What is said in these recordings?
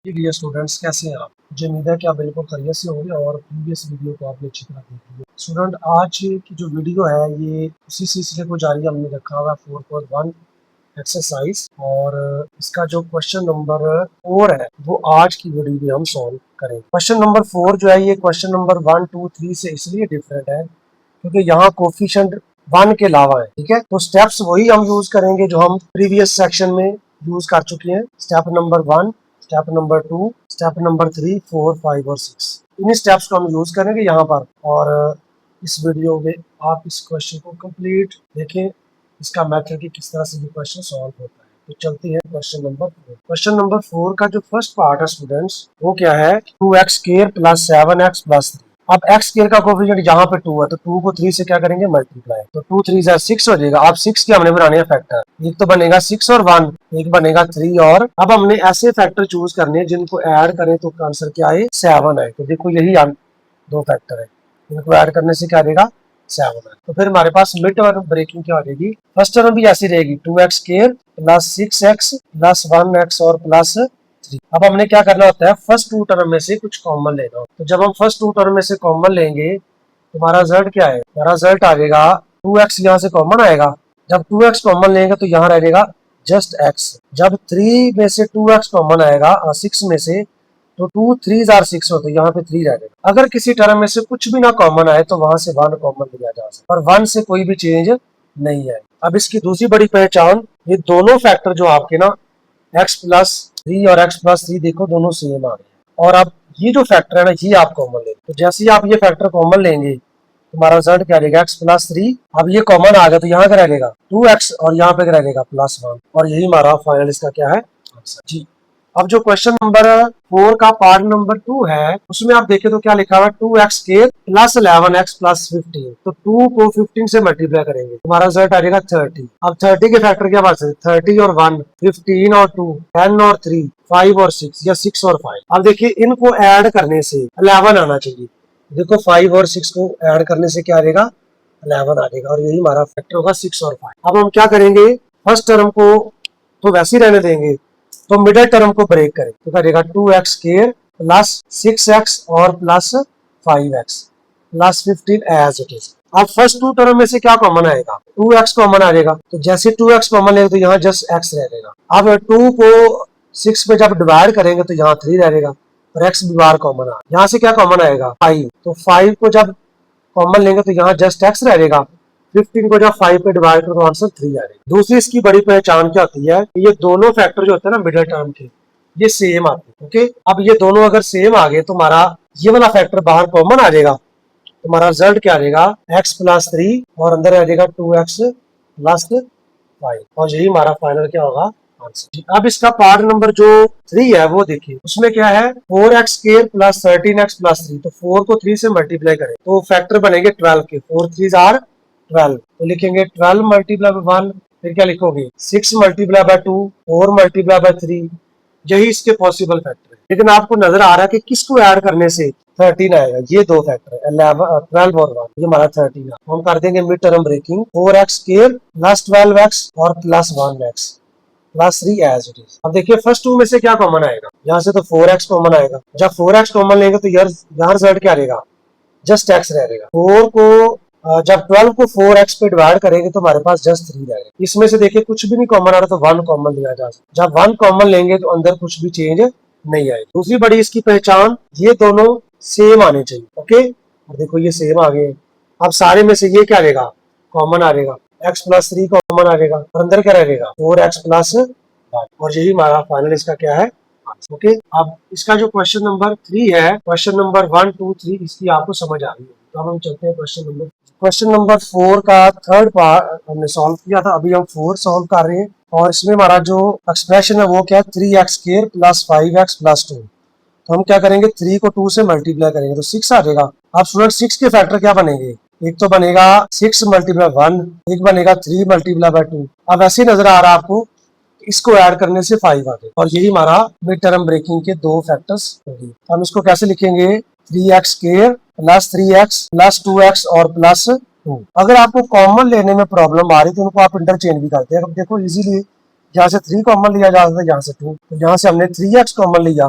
जी dear students, कैसे हैं आप? मुझे उम्मीद है कि आप बिल्कुल खैरियत से होंगे और प्रीवियस वीडियो को आपने अच्छी तरह देख लिया। स्टूडेंट, आज की जो वीडियो है ये उसी सिलसिले को जारी हमने रखा हुआ 4.1 एक्सरसाइज, और इसका जो क्वेश्चन नंबर 4 है वो आज की वीडियो में हम सॉल्व करेंगे। क्वेश्चन नंबर 4 जो है ये क्वेश्चन नंबर 1, 2, 3 से इसलिए डिफरेंट है क्योंकि यहाँ कोफिशिएंट 1 के अलावा है। ठीक है, तो स्टेप्स वही हम यूज करेंगे जो हम प्रीवियस सेक्शन में यूज कर चुके हैं। Step number 1, step number 2, step number 3, 4, 5 और 6, इन्हीं स्टेप्स को हम यूज करेंगे यहाँ पर। और इस वीडियो में आप इस क्वेश्चन को कंप्लीट देखें, इसका मेथड कि किस तरह से ये क्वेश्चन सॉल्व होता है। तो चलते हैं क्वेश्चन नंबर 4। क्वेश्चन नंबर 4 का जो फर्स्ट पार्ट है स्टूडेंट्स, वो क्या है? 2x square plus 7x plus 3। अब x स्क्वायर का कोफिशिएंट यहाँ पे 2 है, तो 2 को 3 से क्या करेंगे? मल्टीप्लाई। तो 2 3 जा 6 हो जाएगा। अब 6 के हमने बनाने हैं फैक्टर। एक तो बनेगा 6 और 1, एक बनेगा 3, और अब हमने ऐसे फैक्टर चूज करने हैं जिनको ऐड करें तो आंसर क्या है? 7 है। तो देखो यही दो फैक्टर है, इनको ऐड करने से क्या देगा? 7 है। तो फिर हमारे पास मिड टर्म ब्रेकिंग क्या हो जाएगी? फर्स्ट टर्म भी ऐसी रहेगी, 2x square plus 6x plus 1x और प्लस 3। अब हमने क्या करना होता है? फर्स्ट टू टर्म में से कुछ कॉमन लेना होता है। तो जब हम फर्स्ट टू टर्म में से कॉमन लेंगे तो हमारा रिजल्ट क्या है? हमारा रिजल्ट आ जाएगा 2x यहाँ से कॉमन आएगा। जब 2x कॉमन लेंगे तो यहाँ रहेगा जस्ट x। जब 3 में से 2x कॉमन आएगा 6 में से, तो 2 3 जार 6 हो, तो यहाँ पे 3 रहेगा। अगर किसी टर्म में से कुछ भी ना कॉमन आए तो वहां से 1 कॉमन लिया जा सकता है, और 1 से कोई भी चेंज नहीं है। अब इसकी दूसरी बड़ी पहचान, ये दोनों फैक्टर जो आपके ना x प्लस 3 और x प्लस 3, देखो दोनों सेम आ गए। और अब ये जो फैक्टर है ना, ये आप कॉमन लेंगे। तो जैसे ही आप ये फैक्टर कॉमन लेंगे तुम्हारा रिजल्ट क्या रहेगा? x plus 3। अब ये कॉमन आ गया तो यहाँ क्या रहेगा? 2x, और यहाँ पे क्या रहेगा? प्लस 1। और यही हमारा फाइनल इसका क्या है? आंसर जी। अब जो क्वेश्चन नंबर 4 का पार्ट नंबर 2 है, उसमें आप देखें तो क्या लिखा हुआ है? 2x square plus 11x plus 15। तो 2 को 15 से मल्टीप्लाई करेंगे, तुम्हारा रिजल्ट आ जाएगा 30। अब 30 के फैक्टर क्या बात है? 30 और 1, 15 और 2, 10 और 3, 5 और 6, या 6 और 5। अब देखिए इनको ऐड करने से 11 आना चाहिए। देखो 5 और 6 को ऐड करने से क्या आएगा? 11 आ जाएगा, और यही हमारा फैक्टर होगा 6 और 5। अब हम क्या करेंगे? फर्स्ट टर्म को तो वैसे ही रहने देंगे, तो मिडिल टर्म को ब्रेक करें तो करेगा 2x स्क्वायर प्लस 6x और plus 5x plus 15 as it is. अब फर्स्ट टू टर्म में से क्या कॉमन आएगा? 2x कॉमन आ जाएगा। तो जैसे 2x कॉमन लेगा तो यहाँ जस्ट x रह जाएगा। अब 2 को 6 पे जब डिवाइड करेंगे तो यहाँ 3 रहेगा, और x भी बाहर कॉमन आ, यहाँ से क्या कॉमन आएगा? 5। तो 5 को जब कॉमन लेंगे तो यहाँ जस्ट x रहेगा। 15 को जब 5 पे डिवाइड करो तो आंसर 3 आएगा। दूसरी इसकी बड़ी पहचान क्या होती है? ये दोनों फैक्टर जो होते हैं ना मिडिल टर्म के, ये सेम आते हैं। ओके, अब ये दोनों अगर सेम आ गए तो हमारा ये वाला फैक्टर बाहर कॉमन आ जाएगा। तुम्हारा रिजल्ट क्या आ जाएगा? x प्लस 3 और अंदर आ जाएगा 2x प्लस 5, और यही हमारा फाइनल क्या होगा? आंसर। अब इसका पार्ट नंबर जो 3 है वो देखिए, उसमें क्या है? 4x square plus 13x plus 3। तो 4 को 3 से मल्टीप्लाई करें तो फैक्टर बनेंगे 12 के। 4 3 आर 12, तो लिखेंगे 12 मल्टीप्लाई बाय 1। फिर क्या लिखोगे? 6 मल्टीप्लाई बाय 2, 4 मल्टीप्लाई बाय 3। यही इसके पॉसिबल फैक्टर है। लेकिन आपको नजर आ रहा है कि किसको ऐड करने से 13 आएगा? ये दो फैक्टर है, 12 और 1, ये हमारा 13 है। हम कर देंगे mid term breaking, 4x square plus 12x और plus 1x plus 3 as it is. अब देखिए फर्स्ट टू में से क्या कॉमन आएगा? यहाँ से तो 4x कॉमन आएगा। जब 4x कॉमन लेंगे तो यहाँ रिजल्ट क्या रहेगा? जस्ट x रहेगा। 4 को जब 12 को 4x पे डिवाइड करेंगे तो हमारे पास जस्ट 3 रहेगा। इसमें से देखिए कुछ भी नहीं कॉमन आ रहा तो 1 कॉमन लिया जा सकता। जब 1 कॉमन लेंगे तो अंदर कुछ भी चेंज नहीं आएगी। दूसरी बड़ी इसकी पहचान, ये दोनों सेम आने चाहिए। ओके, और देखो ये सेम आ गए। अब सारे में से ये क्या रहेगा? कॉमन आ जाएगा। x प्लस 3 कॉमन आ जाएगा, और अंदर क्या रहेगा? 4x प्लस 1, और यही हमारा फाइनल इसका क्या है? ओके, अब इसका जो क्वेश्चन नंबर 3 है, क्वेश्चन नंबर 1 2 3 इसकी आपको समझ आ गई है। तो अब हम चलते हैं क्वेश्चन नंबर 4 का थर्ड पार्ट हमने सॉल्व किया था, अभी हम 4 सॉल्व कर रहे हैं। और इसमें हमारा जो एक्सप्रेशन है वो क्या है? 3x square plus 5x plus 2। तो हम क्या करेंगे? 3 को 2 से मल्टीप्लाई करेंगे तो 6 आ जाएगा। अब स्टूडेंट 6 के फैक्टर क्या बनेंगे? एक तो बनेगा 6 मल्टीप्लाई 1, एक बनेगा 3 मल्टीप्लाई बाय 2। अब ऐसे नजर आ रहा है आपको, इसको ऐड करने से 5 आ गए, और यही हमारा मिड टर्म ब्रेकिंग के दो फैक्टर्स होंगे। हम इसको कैसे लिखेंगे? 3x square plus 3x plus 2x और प्लस 2। अगर आपको कॉमन लेने में प्रॉब्लम आ रही तो उनको आप इंटरचेंज भी करते हैं। अब देखो इजीली यहाँ से 3 कॉमन लिया जा सकता है, यहाँ से 2, तो यहाँ से हमने 3x कॉमन लिया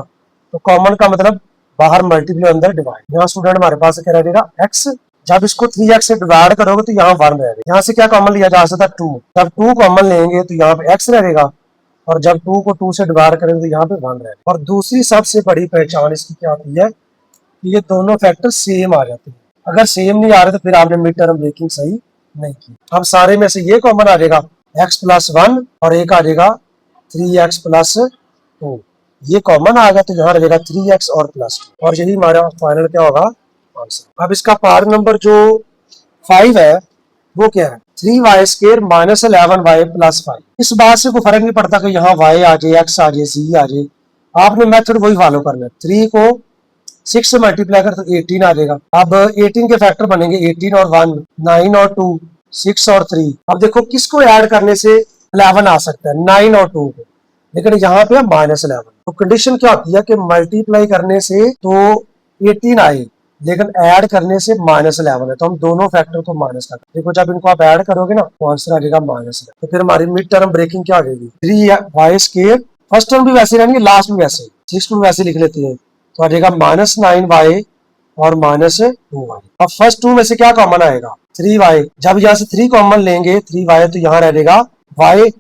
तो कॉमन का मतलब बाहर मल्टीप्लाई अंदर डिवाइड। यहाँ स्टूडेंट हमारे पास क्या रहेगा x, जब इसको 3x से डिवाइड करोगे तो यहाँ 1 रहेगा। यहाँ से क्या कॉमन लिया जा सकता है 2, जब 2 कॉमन लेंगे तो यहाँ पे x रहेगा, और जब 2 को 2 से डिवाइड करेंगे तो यहाँ पे 1 रहेगा। और दूसरी सबसे बड़ी पहचान इसकी क्या होती है कि ये दोनों फैक्टर सेम आ जाते हैं। अगर सेम नहीं आ रहे तो फिर आपने मिड टर्म ब्रेकिंग सही नहीं की। अब सारे में से ये कॉमन आ जाएगा x प्लस 1 और एक आ जाएगा 3x प्लस 2, ये कॉमन आ गया तो यहाँ रहेगा 3x और प्लस 2, और यही हमारा फाइनल क्या होगा आंसर। अब इसका पार्ट नंबर जो 5 है वो क्या है 3y square minus 11y plus 5। इस बात से कोई फर्क नहीं पड़ता कि यहाँ y आ जाए, x आ जाए, z आ जाए, आपने मेथड वही फॉलो करना है। 3 को 6 से मल्टीप्लाई कर तो 18 आ जाएगा। अब 18 के फैक्टर बनेंगे 18 और 1, 9 और 2, 6 और 3। अब देखो किसको ऐड करने से 11 आ सकता है, 9 और 2 को, लेकिन यहाँ पे माइनस 11। तो कंडीशन क्या होती है कि मल्टीप्लाई करने से तो 18 आए, लेकिन ऐड करने से माइनस 11 है, तो हम दोनों फैक्टर को माइनस कर देखो, जब इनको आप ऐड करोगे ना तो आंसर आ जाएगा माइनस। तो फिर हमारी मिड टर्म ब्रेकिंग क्या आ जाएगी 3y स्क्वायर, फर्स्ट टर्म भी वैसे रहनी है, लास्ट में वैसे, 6 को वैसे लिख लेते हैं, तो आ जाएगा माइनस 9y और माइनस 2y। अब फर्स्ट 2 में से क्या कॉमन आएगा 3y, जब यहाँ से 3 कॉमन लेंगे 3y तो यहाँ रह जाएगा y,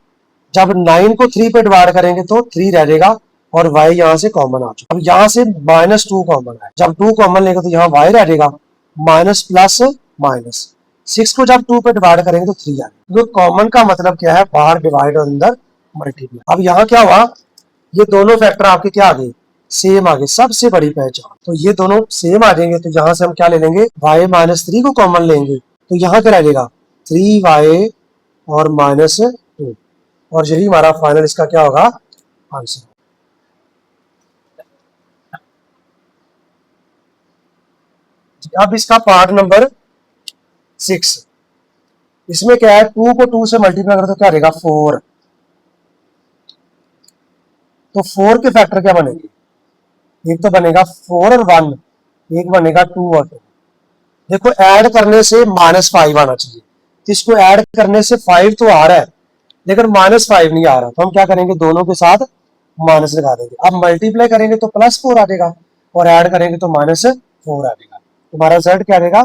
जब 9 को 3 पे डिवाइड करेंगे तो 3 रह जाएगा और y यहाँ से कॉमन आ चुका। अब यहाँ से माइनस 2 कॉमन है, जब 2 कॉमन लेंगे तो यहाँ y रह जाएगा माइनस प्लस माइनस, 6 को जब 2 पे डिवाइड करेंगे तो 3 आ जाएगा। कॉमन का मतलब क्या है बाहर डिवाइड और अंदर मल्टीप्लाई। अब यहाँ क्या हुआ, ये दोनों फैक्टर आपके क्या आ गए सेम आ गए, सबसे बड़ी पहचान। तो ये दोनों सेम आ जाएंगे तो यहाँ से हम क्या ले लेंगे y माइनस 3 को कॉमन लेंगे तो यहाँ क्या रह जाएगा 3y और माइनस 2, और यही हमारा फाइनल इसका क्या होगा आंसर। अब इसका पार्ट नंबर 6, इसमें क्या है 2 को 2 से मल्टीप्लाई करें तो क्या रहेगा 4, तो 4 के फैक्टर क्या बनेंगे, एक तो बनेगा 4 और 1, एक बनेगा 2 और 2। देखो ऐड करने से माइनस 5 आना चाहिए, तो इसको ऐड करने से 5 तो आ रहा है लेकिन माइनस 5 नहीं आ रहा, तो हम क्या करेंगे दोनों के साथ माइनस लगा देंगे। अब मल्टीप्लाई करेंगे तो प्लस 4 आ जाएगा और ऐड करेंगे तो माइनस 4 आ जाएगा, तुम्हारा रिजल्ट क्या आएगा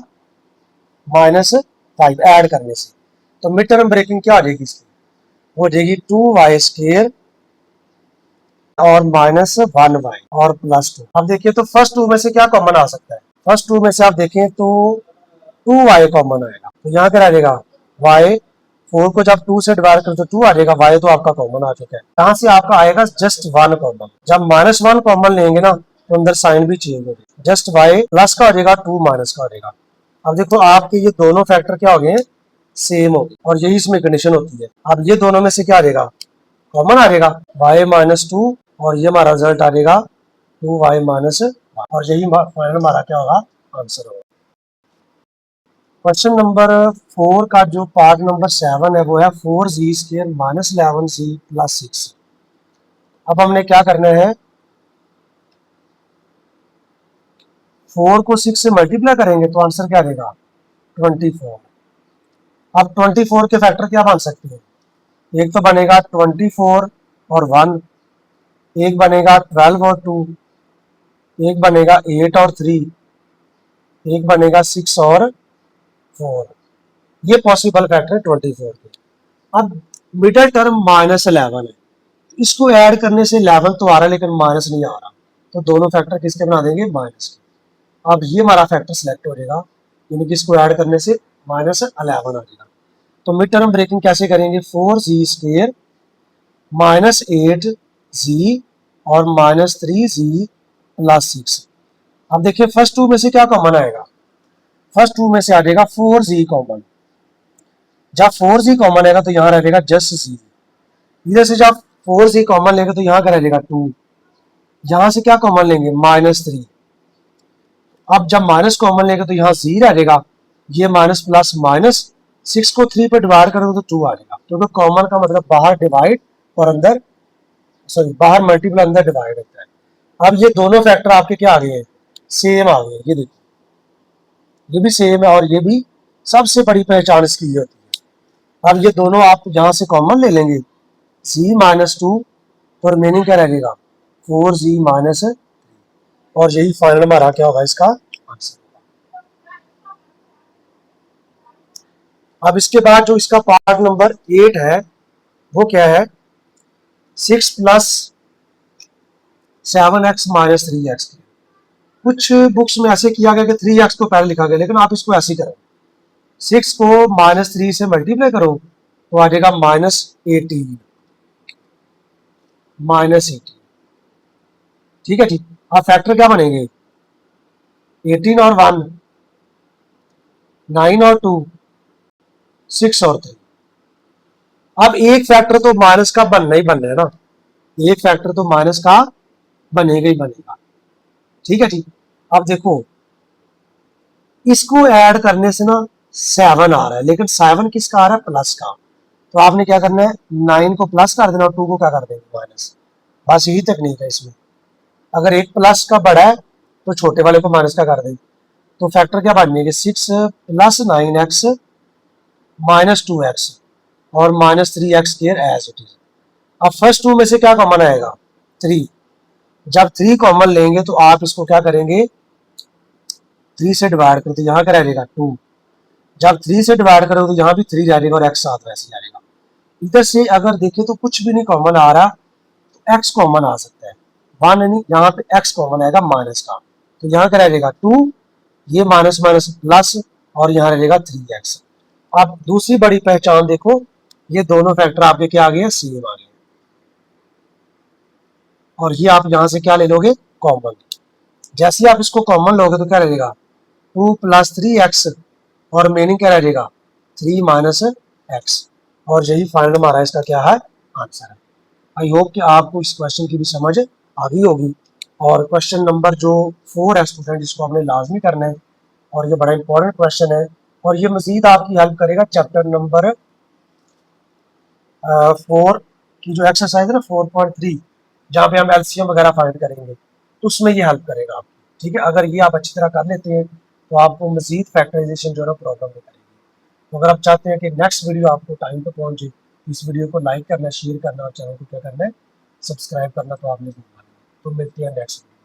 माइनस 5 ऐड करने से। तो मिड टर्म ब्रेकिंग क्या आ जाएगी इसकी, हो जाएगी 2y स्क्वायर और माइनस 1y और प्लस 2। अब देखिए तो फर्स्ट 2 में से क्या कॉमन आ सकता है, फर्स्ट 2 में से आप देखें तो 2y कॉमन आएगा, तो यहाँ क्या आ जाएगा y, 4 को जब 2 से डिवाइड करें तो 2 आ जाएगा, y तो आपका कॉमन आ चुका है। यहाँ से आपका आएगा जस्ट 1 कॉमन, जब माइनस 1 कॉमन लेंगे ना तो अंदर साइन भी चेंज हो जाएगा, जस्ट y प्लस का हो जाएगा 2 माइनस का हो जाएगा। अब देखो आपके ये दोनों फैक्टर क्या हो गए सेम हो गए, और यही इसमें कंडीशन होती है। अब ये दोनों में से क्या आ जाएगा कॉमन आ जाएगा y माइनस 2, और ये हमारा रिजल्ट आ जाएगा 2y माइनस, और यही फाइनल हमारा क्या होगा आंसर होगा। क्वेश्चन नंबर 4 का जो पार्ट नंबर 7 है वो है 4z square minus 11z plus 6। अब हमने क्या करना है 4 को 6 से मल्टीप्लाई करेंगे तो आंसर क्या देगा 24। अब 24 के फैक्टर क्या बन सकते हैं, एक तो बनेगा 24 और 1, एक बनेगा 12 और 2, एक बनेगा 8 और 3, एक बनेगा 6 और 4। ये पॉसिबल फैक्टर है 24 के। अब मिडिल टर्म माइनस 11 है, इसको ऐड करने से 11 तो आ रहा है लेकिन माइनस नहीं आ रहा, तो दोनों फैक्टर किसके बना देंगे माइनस के। अब ये हमारा फैक्टर सिलेक्ट हो जाएगा, यानी कि इसको ऐड करने से माइनस 11 आ जाएगा। तो मिड टर्म ब्रेकिंग कैसे करेंगे 4z स्क्वायर माइनस 8z और माइनस 3z प्लस 6। अब देखिए फर्स्ट 2 में से क्या कॉमन आएगा, फर्स्ट 2 में से आ जाएगा 4z कॉमन, जब 4z कॉमन आएगा तो यहाँ रह जाएगा जस्ट z, इधर से जब 4z कॉमन लेंगे तो यहाँ का रह जाएगा 2, यहाँ से क्या कॉमन लेंगे माइनस 3। अब जब माइनस कॉमन लेंगे तो यहाँ z रह जाएगा, ये माइनस प्लस माइनस, 6 को 3 पे डिवाइड करोगे तो 2 आ जाएगा, क्योंकि कॉमन का मतलब बाहर डिवाइड और अंदर सॉरी बाहर मल्टीप्लाई अंदर डिवाइड होता है। अब ये दोनों फैक्टर आपके क्या आ गए हैं सेम आ गए, ये देखो ये भी सेम है और ये भी, सबसे बड़ी पहचान इसकी ये होती है। अब ये दोनों आप यहाँ से कॉमन ले लेंगे z माइनस 2, तो रिमेनिंग क्या रहेगा 4z माइनस 3। और यही फाइनल हमारा क्या होगा इसका आंसर। अब इसके बाद जो इसका पार्ट नंबर 8 है वो क्या है, 6 प्लस 7x माइनस 3x। कुछ बुक्स में ऐसे किया गया कि 3x को पहले लिखा गया, लेकिन आप इसको ऐसे ही करो, 6 को -3 से मल्टीप्लाई करो तो आ जाएगा -18। ठीक है ठीक। अब फैक्टर क्या बनेंगे, 18 और 1, 9 और 2, 6 और 3। अब एक फैक्टर तो माइनस का बनना ही बनना है ना, एक फैक्टर तो माइनस का बनेगा ही बनेगा। ठीक है ठीक। अब देखो इसको ऐड करने से ना 7 आ रहा है, लेकिन 7 किसका आ रहा है, प्लस का। तो आपने क्या करना है, 9 को प्लस कर देना और 2 को क्या कर देंगे, माइनस। बस यही तकनीक है इसमें। अगर एक प्लस का बड़ा है तो छोटे वाले को माइनस का कर देंगे। तो फैक्टर क्या बनेंगे, 6 प्लस 9x माइनस 2x और minus 3x square as it is. अब फर्स्ट 2 में से क्या कॉमन आएगा, 3। जब 3 कॉमन लेंगे तो आप इसको क्या करेंगे, 3 से डिवाइड करो तो यहाँ क्या रहेगा 2। जब 3 से डिवाइड करो तो यहाँ भी 3 रहेगा और x साथ वैसे रहेगा। इधर से अगर देखें तो कुछ भी नहीं कॉमन आ रहा, तो x कॉमन आ सकता है, 1 नहीं, यहाँ पे x कॉमन आएगा माइनस का, तो यहाँ क्या रहेगा 2, ये माइनस माइनस प्लस और यहाँ रहेगा 3x। अब दूसरी बड़ी पहचान देखो, ये दोनों फैक्टर आपके क्या आ गए, सेम आ गए, और ये आप यहाँ से क्या ले लोगे, कॉमन। जैसे ही आप इसको कॉमन लोगे तो क्या रहेगा, 2 प्लस 3x और रिमेनिंग क्या रहेगा, 3 माइनस x। और यही फाइनल हमारा इसका क्या है, आंसर है। आई होप कि आपको इस क्वेश्चन की भी समझ आ गई होगी। और क्वेश्चन नंबर जो 4 है स्टूडेंट, इसको आपने लाजमी करना है और ये बड़ा इंपॉर्टेंट क्वेश्चन है, और ये मजीद आपकी हेल्प करेगा चैप्टर नंबर 4 की जो एक्सरसाइज है ना 4.3, जहाँ पे हम एलसीएम वगैरह फाइंड करेंगे, तो उसमें ये हेल्प करेगा आपकी। ठीक है, अगर ये आप अच्छी तरह कर लेते हैं तो आपको मजीद फैक्टराइजेशन जो है ना प्रॉब्लम नहीं करेगी। तो अगर आप चाहते हैं कि नेक्स्ट वीडियो आपको टाइम पर पहुंचे, इस वीडियो को लाइक करना, शेयर करना और चैनल को क्या करना है, सब्सक्राइब करना तो आपने भूलना नहीं। तो मिलते हैं नेक्स्ट वीडियो।